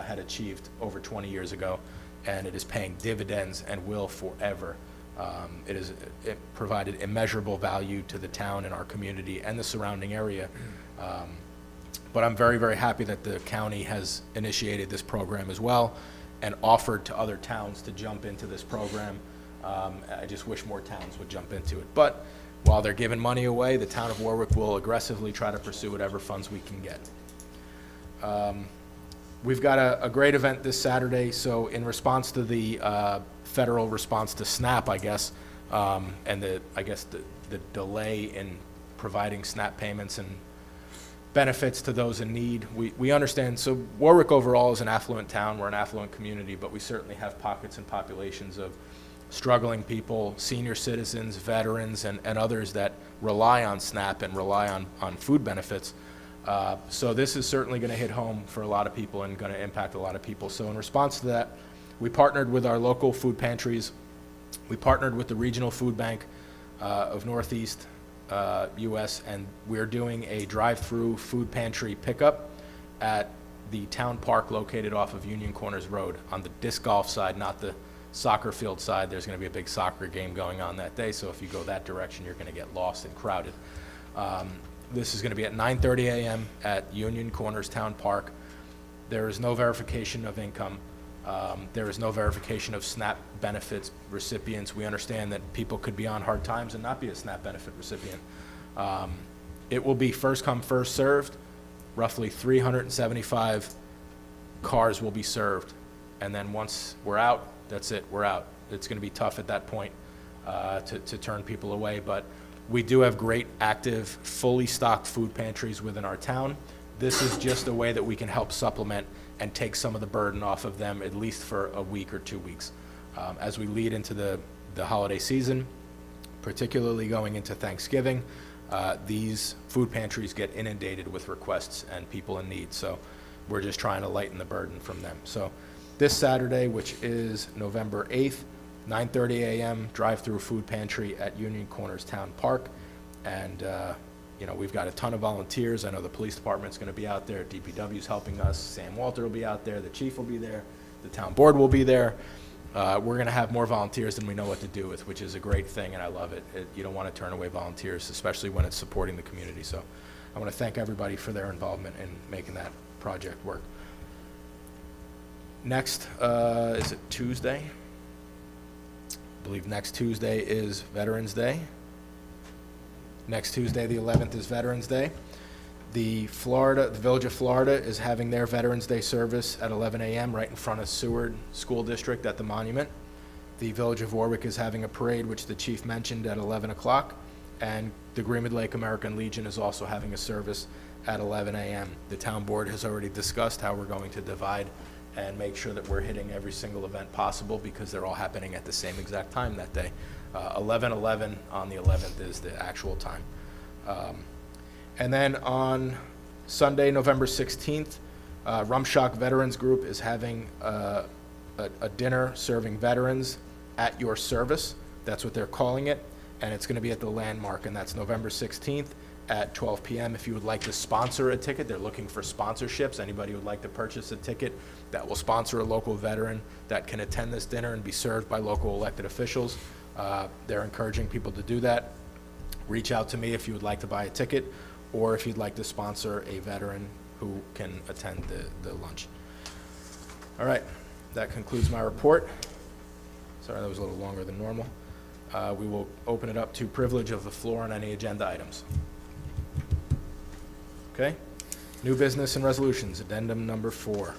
had achieved over 20 years ago, and it is paying dividends and will forever. It provided immeasurable value to the town and our community and the surrounding area. But I'm very, very happy that the county has initiated this program as well and offered to other towns to jump into this program. I just wish more towns would jump into it. But while they're giving money away, the town of Warwick will aggressively try to pursue whatever funds we can get. We've got a great event this Saturday. So in response to the federal response to SNAP, I guess, and the delay in providing SNAP payments and benefits to those in need, we understand. So Warwick overall is an affluent town. We're an affluent community, but we certainly have pockets and populations of struggling people, senior citizens, veterans, and others that rely on SNAP and rely on food benefits. So this is certainly going to hit home for a lot of people and going to impact a lot of people. So in response to that, we partnered with our local food pantries. We partnered with the Regional Food Bank of Northeast U.S., and we're doing a drive-through food pantry pickup at the town park located off of Union Corners Road on the disc golf side, not the soccer field side. There's going to be a big soccer game going on that day, so if you go that direction, you're going to get lost and crowded. This is going to be at 9:30 a.m. at Union Corners Town Park. There is no verification of income. There is no verification of SNAP benefits recipients. We understand that people could be on hard times and not be a SNAP benefit recipient. It will be first come, first served. Roughly 375 cars will be served. And then once we're out, that's it, we're out. It's going to be tough at that point to turn people away. But we do have great, active, fully stocked food pantries within our town. This is just a way that we can help supplement and take some of the burden off of them, at least for a week or 2 weeks. As we lead into the holiday season, particularly going into Thanksgiving, these food pantries get inundated with requests and people in need. So we're just trying to lighten the burden from them. So this Saturday, which is November 8th, 9:30 a.m. drive-through food pantry at Union Corners Town Park. And, we've got a ton of volunteers. I know the police department's going to be out there. DPW's helping us. Sam Walter will be out there. The chief will be there. The town board will be there. We're going to have more volunteers than we know what to do with, which is a great thing, and I love it. You don't want to turn away volunteers, especially when it's supporting the community. So I want to thank everybody for their involvement in making that project work. Next, is it Tuesday? I believe next Tuesday is Veterans Day. Next Tuesday, the 11th, is Veterans Day. The Village of Florida is having their Veterans Day service at 11 a.m. right in front of Seward School District at the monument. The Village of Warwick is having a parade, which the chief mentioned, at 11 o'clock. And the Greenwood Lake American Legion is also having a service at 11 a.m. The town board has already discussed how we're going to divide and make sure that we're hitting every single event possible, because they're all happening at the same exact time that day. 11/11 on the 11th is the actual time. And then on Sunday, November 16th, Rumshock Veterans Group is having a dinner serving veterans at your service. That's what they're calling it. And it's going to be at the Landmark, and that's November 16th at 12 p.m. If you would like to sponsor a ticket, they're looking for sponsorships. Anybody who would like to purchase a ticket that will sponsor a local veteran that can attend this dinner and be served by local elected officials, they're encouraging people to do that. Reach out to me if you would like to buy a ticket, or if you'd like to sponsor a veteran who can attend the lunch. All right, that concludes my report. Sorry, that was a little longer than normal. We will open it up to privilege of the floor on any agenda items. Okay, new business and resolutions, addendum number 4.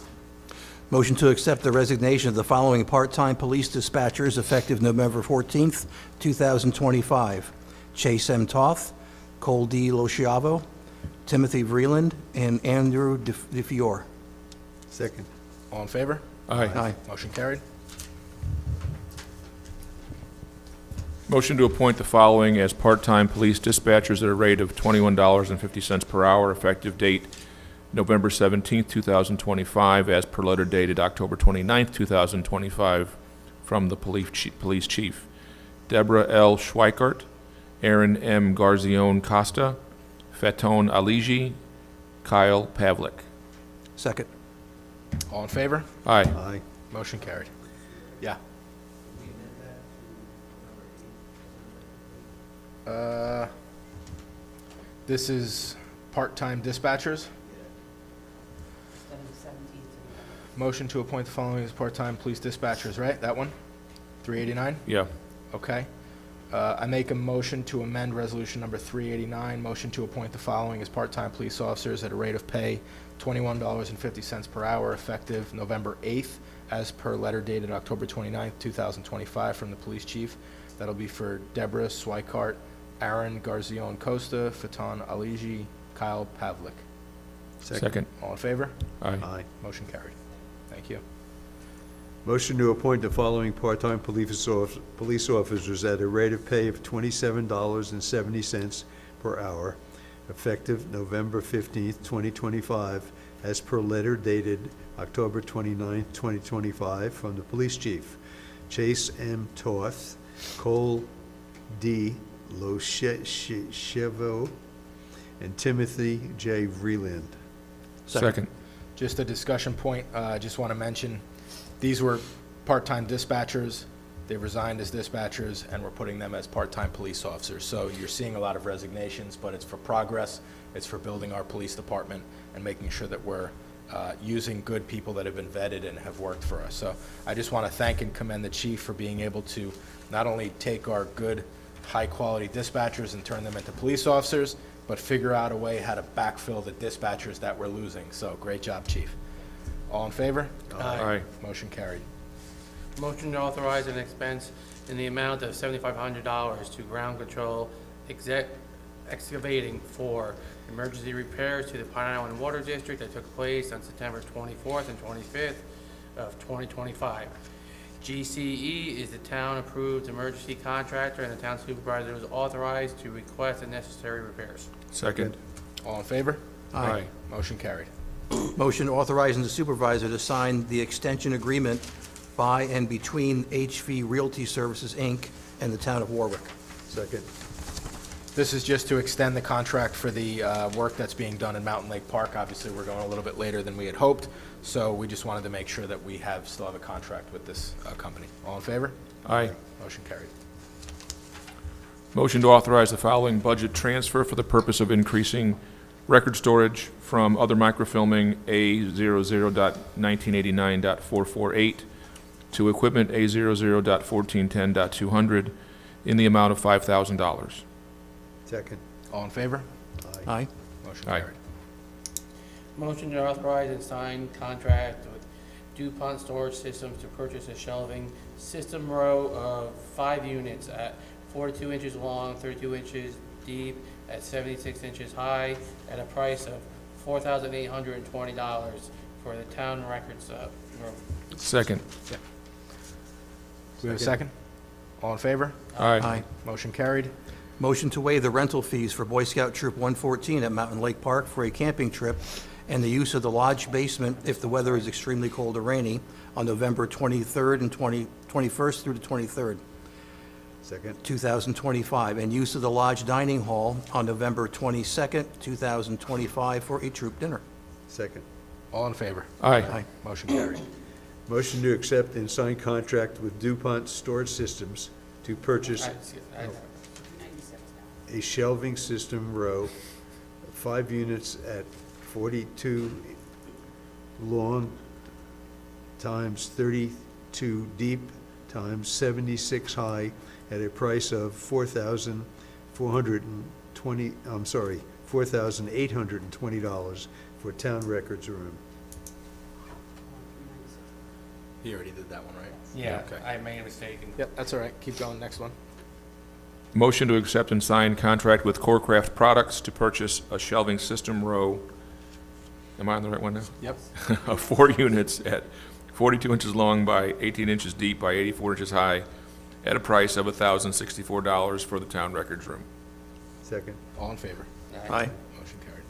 Motion to accept the resignation of the following part-time police dispatchers effective November 14th, 2025. Chase M. Toth, Cole D. Losciavo, Timothy Vreeland, and Andrew DeFiore. Second. All in favor? Aye. Motion carried. Motion to appoint the following as part-time police dispatchers at a rate of $21.50 per hour, effective date November 17th, 2025, as per letter dated October 29th, 2025, from the police chief. Deborah L. Schweikart, Aaron M. Garzione Costa, Fatone Aligi, Kyle Pavlik. Second. All in favor? Aye. Aye. Motion carried. Yeah. This is part-time dispatchers. Motion to appoint the following as part-time police dispatchers, right? That one? 389? Yeah. Okay. I make a motion to amend resolution number 389, motion to appoint the following as part-time police officers at a rate of pay $21.50 per hour, effective November 8th, as per letter dated October 29th, 2025, from the police chief. That'll be for Deborah Swikart, Aaron Garzione Costa, Fatan Aligi, Kyle Pavlik. Second. All in favor? Aye. Aye. Motion carried. Thank you. Motion to appoint the following part-time police officers at a rate of pay of $27.70 per hour, effective November 15th, 2025, as per letter dated October 29th, 2025, from the police chief. Chase M. Toth, Cole D. Losciavo, and Timothy J. Vreeland. Second. Just a discussion point, I just want to mention, these were part-time dispatchers. They resigned as dispatchers, and we're putting them as part-time police officers. So you're seeing a lot of resignations, but it's for progress. It's for building our police department and making sure that we're using good people that have been vetted and have worked for us. So I just want to thank and commend the chief for being able to not only take our good, high-quality dispatchers and turn them into police officers, but figure out a way how to backfill the dispatchers that we're losing. So great job, chief. All in favor? Aye. Motion carried. Motion to authorize an expense in the amount of $7,500 to ground control excavating for emergency repairs to the Pine Island Water District that took place on September 24th and 25th of 2025. GCE is the town-approved emergency contractor, and the town supervisor is authorized to request the necessary repairs. Second. All in favor? Aye. Motion carried. Motion authorizing the supervisor to sign the extension agreement by and between HV Realty Services, Inc. and the Town of Warwick. Second. This is just to extend the contract for the work that's being done in Mountain Lake Park. Obviously, we're going a little bit later than we had hoped, so we just wanted to make sure that we still have a contract with this company. All in favor? Aye. Motion carried. Motion to authorize the following budget transfer for the purpose of increasing record storage from other microfilming A00.1989.448 to equipment A00.1410.200 in the amount of $5,000. Second. All in favor? Aye. Motion Aye. carried. Motion to authorize and sign contract with DuPont Storage Systems to purchase a shelving system row of 5 units at 42 inches long, 32 inches deep, at 76 inches high, at a price of $4,820 for the town records room. Second. Do we have a second? All in favor? Aye. Motion carried. Motion to waive the rental fees for Boy Scout Troop 114 at Mountain Lake Park for a camping trip and the use of the lodge basement if the weather is extremely cold or rainy on November 23rd and 21st through the 23rd, Second. 2025, and use of the lodge dining hall on November 22nd, 2025 for a troop dinner. Second. All in favor? Aye. Motion carried. Motion to accept and sign contract with DuPont Storage Systems to purchase a shelving system row, 5 units at 42 long times 32 deep times 76 high at a price of $4,820 for town records room. He already did that one, right? Yeah, Okay. I made a mistake. Yep, that's all right. Keep going. Next one. Motion to accept and sign contract with Corecraft Products to purchase a shelving system row, am I on the right one now? Yep. Of 4 units at 42 inches long by 18 inches deep by 84 inches high at a price of $1,064 for the town records room. Second. All in favor? Aye. Motion carried.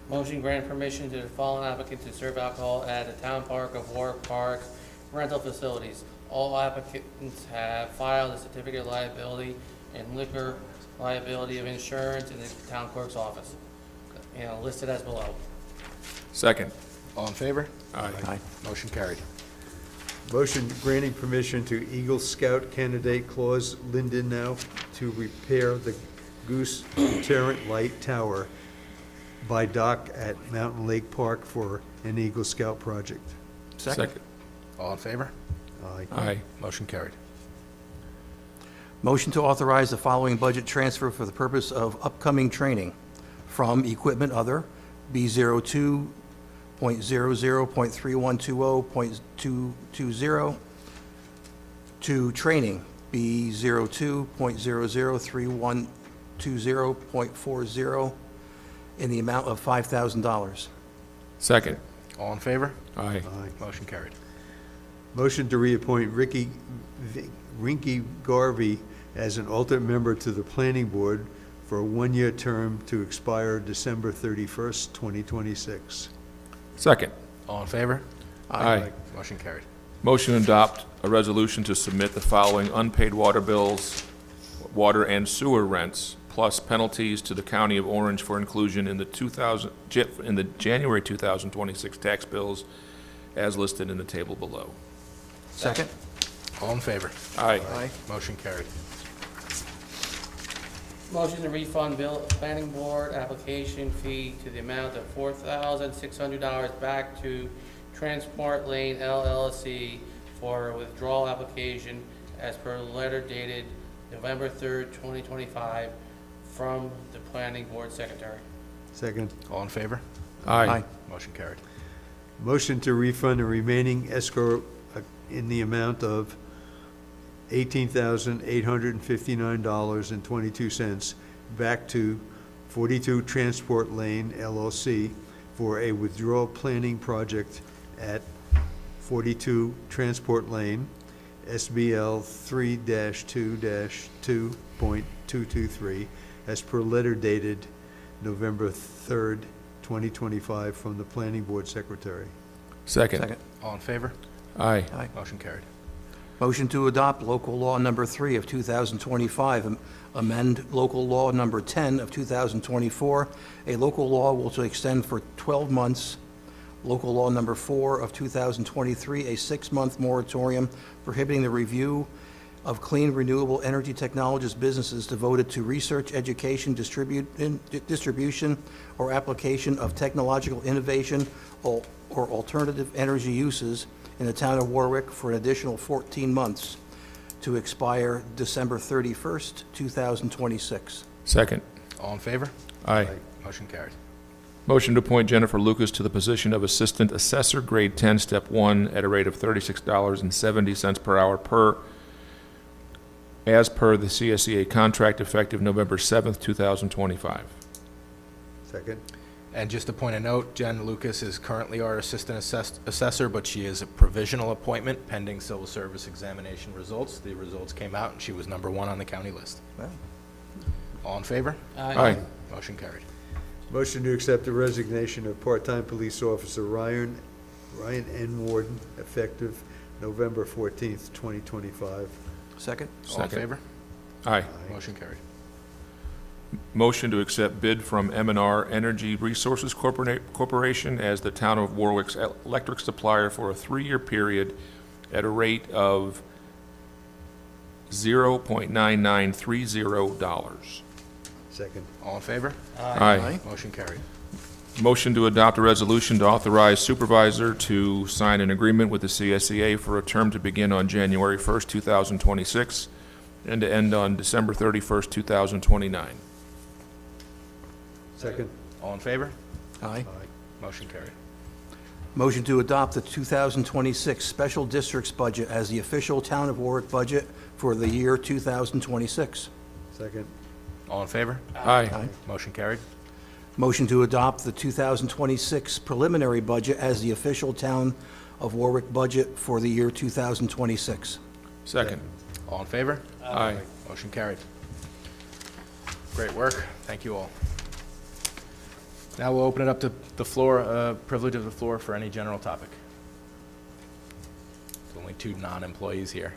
Motion grant permission to the following applicant to serve alcohol at the Town Park of Warwick Park rental facilities. All applicants have filed a certificate of liability and liquor liability of insurance in the town clerk's office, listed as below. Second. All in favor? Aye. Motion carried. Motion granting permission to Eagle Scout candidate Claus Lindenau to repair the Goose Deterrent Light Tower by dock at Mountain Lake Park for an Eagle Scout project. Second. All in favor? Aye. Aye. Motion carried. Motion to authorize the following budget transfer for the purpose of upcoming training from Equipment Other, B02.00.3120.220, to Training, B02.003120.40, in the amount of $5,000. Second. All in favor? Aye. Aye. Motion carried. Motion to reappoint Rinky Garvey as an alternate member to the planning board for a 1-year term to expire December 31st, 2026. Second. All in favor? Aye. Motion carried. Motion to adopt a resolution to submit the following unpaid water bills, water and sewer rents, plus penalties to the County of Orange for inclusion in the January 2026 tax bills as listed in the table below. Second? All in favor? Aye. Motion carried. Motion to refund planning board application fee to the amount of $4,600 back to Transport Lane LLC for a withdrawal application as per letter dated November 3rd, 2025, from the planning board secretary. Second. All in favor? Aye. Motion carried. Motion to refund the remaining escrow in the amount of $18,859.22 back to 42 Transport Lane LLC for a withdrawal planning project at 42 Transport Lane, SBL 3-2-2.223, as per letter dated November 3rd, 2025, from the planning board secretary. Second. Second. All in favor? Aye. Motion carried. Motion to adopt local law number 3 of 2025, amend local law number 10 of 2024. A local law will to extend for 12 months. Local law number 4 of 2023, a 6-month moratorium prohibiting the review of clean renewable energy technologies businesses devoted to research, education, distribution, or application of technological innovation or alternative energy uses in the town of Warwick for an additional 14 months to expire December 31st, 2026. Second. All in favor? Aye. Motion carried. Motion to appoint Jennifer Lucas to the position of Assistant Assessor, Grade 10, Step 1, at a rate of $36.70 per hour as per the CSEA contract effective November 7th, 2025. Second. And just a point of note, Jen Lucas is currently our Assistant Assessor, but she is a provisional appointment pending civil service examination results. The results came out, and she was number 1 on the county list. Wow. All in favor? Aye. Motion carried. Motion to accept the resignation of part-time police officer Ryan N. Warden, effective November 14th, 2025. Second. All in Second. favor? Aye. Motion carried. Motion to accept bid from M&R Energy Resources Corporation as the Town of Warwick's electric supplier for a 3-year period at a rate of $0.9930. Second. All in favor? Aye. Motion carried. Motion to adopt a resolution to authorize supervisor to sign an agreement with the CSEA for a term to begin on January 1st, 2026, and to end on December 31st, 2029. Second. All in favor? Aye. Motion carried. Motion to adopt the 2026 Special Districts Budget as the official Town of Warwick budget for the year 2026. Second. All in favor? Aye. Motion carried. Motion to adopt the 2026 preliminary budget as the official Town of Warwick budget for the year 2026. Second. All in favor? Aye. Motion carried. Great work. Thank you all. Now we'll open it up to the floor, privilege of the floor for any general topic. There's only 2 non-employees here.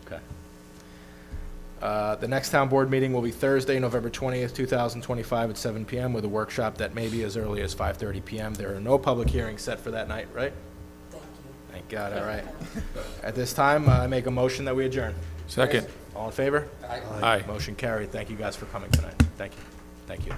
Okay. The next town board meeting will be Thursday, November 20th, 2025 at 7 p.m. with a workshop that may be as early as 5:30 p.m. There are no public hearings set for that night, right? Thank you. Thank God, all right. At this time, I make a motion that we adjourn. Second. All in favor? Aye. Motion carried. Thank you guys for coming tonight. Thank you. Thank you.